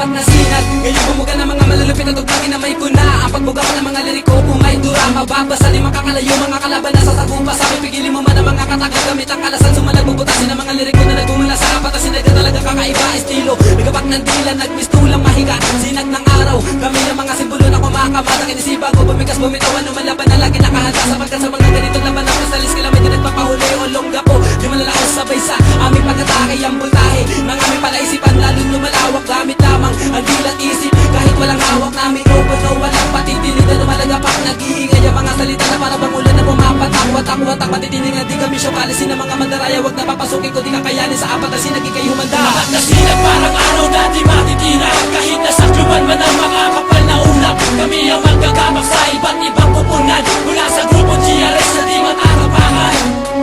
apat na sinag. Ngayon bumuga ng mga malulupit at tugtagin na may kuna. Ang pagbuga ko ng mga liriko kung may dura. Mababasa di makakalayo mga kalaban na sa tagupa. Sabi pigilin mo man ang mga katagal gamit ang kalasan. Sumalag bubutasin ang mga liriko na nagmumula sa apat na sinag na talaga kakaiba estilo. Nagapak ng dila, nagpistulang mahiga. Sinag ng araw, kami ng mga simbolo na kumakamata. Kinisiba ko bumigas bumitawan ng malaban na lagi nakahanda. Sapagkat sa mga ganitong laban na pistalis kila may nagpapahuli o longga po. Di malalaos sabay sa aming pag-atake. Ang bultahe ng aming palaisipan lalong lumalawak. Gamit lamang ang dilat isip kahit walang hawak namin. Open o walang patitinid na lumalagapak. Nag-iingay ang mga salita na para bang ulan na pumapatak. Watak patitinig na di kami syokalisin ng mga mandaraya. Wag na papasukin ko di kakayanin sa apat na sinag ikay humanda. Apat na sinag parang araw dati matitinag. Kahit nasakluban man ang mga kapal na ulap, kami ang magkagamak sa iba't ibang kupunan. Mula sa grupo GRS na di matatapangan.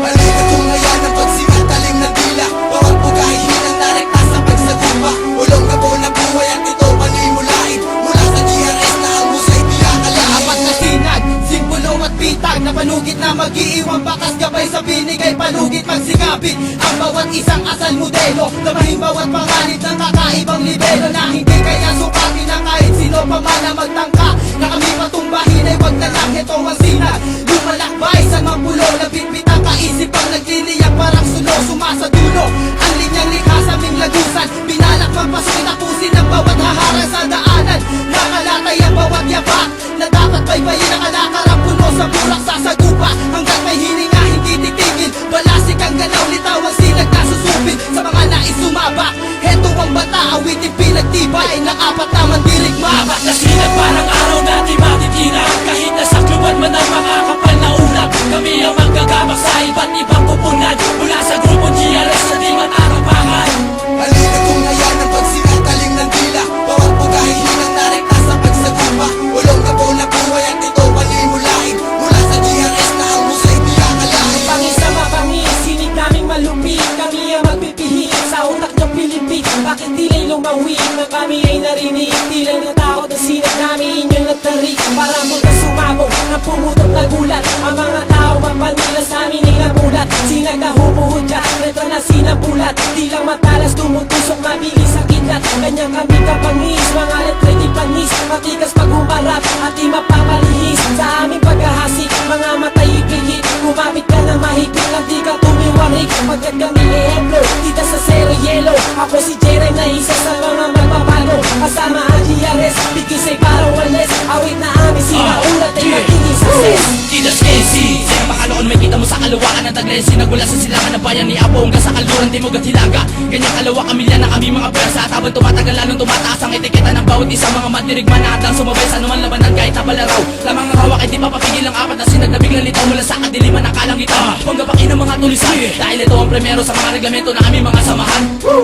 Halika tungayan ang pagsikat talim ng dila. Bawat bugahihin ang narekta sa pagsagupa. Ulong na po na buhay at ito panimulain. Mula sa GRS na ang musay di akalain. Apat na sinag, simbolo at bitag na panugit na mag-iiwang bakas gabay sa binigay palugit magsingapit. Ang bawat isang asal modelo, damahing bawat panganib ng kakaibang libelo na hindi kaya sukatin na kahit sino pa man na magtangka. Na kami patumbahin ay wag na lang ito ang sinag. Lumalakbay sa mapulo, nabitbit ang kaisipang nagliliyak parang sulo. Sumasadulo, ang linyang likha sa aming lagusan. Binalak magpasukin tapusin ang bawat haharang sa daanan. Nakalatay ang bawat yapak na dapat baybayin ang alakarang puno sa bulak sa sagupa. Hanggat may hininga hindi titigil, balasik ang galaw, litaw ang sinag na susupin sa mga nais sumabak. Heto ang bata, awitin pinagtibay ng apat na mandirigma. Apat na sinag parang araw dati matitinag. Kahit nasakluban man ang mga kapal na ulap, kami ang magkagamak sa iba't ibang kupunan. Mula sa grupo GRS na di matatapangan. Halika tungayan ang pagsikat talim ng dila. Bawat bugahihin ang narekta sa pagsagupa. Ulong na po na buhay at ito panimulain. Mula sa GRS na ang musay di akalain. Pangis na mapangis, sinig naming malupit. Kami ang magpipihit sa utak ng Pilipik. Bakit dilay lumawin na kami ay narinig? Dilay natakot ang sinag namin yung nagtarik. Para muna sumabog na pumutok na gulat. Ang mga tao mapanila sa amin ay namulat. Sinag na humuhudya, retro na sinabulat. Di lang matalas tumutusok, mabilis ang kidlat. Kanya kami kapangis, mga letra'y di panis. Matigas pag humarap at di mapapalihis. Sa aming paghahasik, mga matay ipigit. Kumapit ka na mahigpit lang di ka tumiwarik. Pagkat kami ehemplo, dito sa Zero Yellow. Ako si Jerry na isa sa mga magpapalo. Kasama ang GRS, bigkisay para wales. Awit na aming sinaulat ay magiging success. Kidas KC, sila makaloon may kita mo sa kalawakan ng Taglensi. Nagmula sa silangan ng bayan ni Apo hanggang sa kaluran, Timog at Hilaga. Ganyang kalawa kamilya na kami mga pwersa. At habang tumatagal lalong tumataas ang etiketa ng bawat isa. Mga madirigman na handang sumabay sa anuman labanan kahit nabalaraw. Lamang ang hawak ay di mapapigil ang apat na sinag na biglang litaw mula sa kadiliman ng kalangitan. Panggapakin ng mga tulisan, dahil ito ang primero sa mga reglamento na aming mga samahan.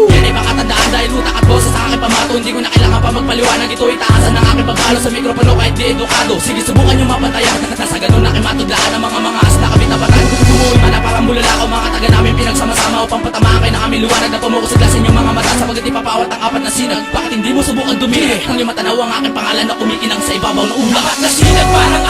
Yan ay makatandaan dahil utak at boses sa aking pamato. Hindi ko na kailangan pa magpaliwanag, ito itaasan ng aking pagkalo sa mikropono kahit di edukado. Sige subukan yung mapatayan, nasa ganun na kimatudlaan ang mga asla kami tapatan. Kumuhi man na parang bulalakaw, mga taga namin pinagsama-sama upang patamaan kayo ng aming liwanag na pumukusiglasin yung mga mata sapagat ipapawat ang apat na sinag. Bakit hindi mo subukan dumili? Nang yung matanaw ang aking pangalan na kumikinang sa ibabaw ng ulo. Apat na sinag parang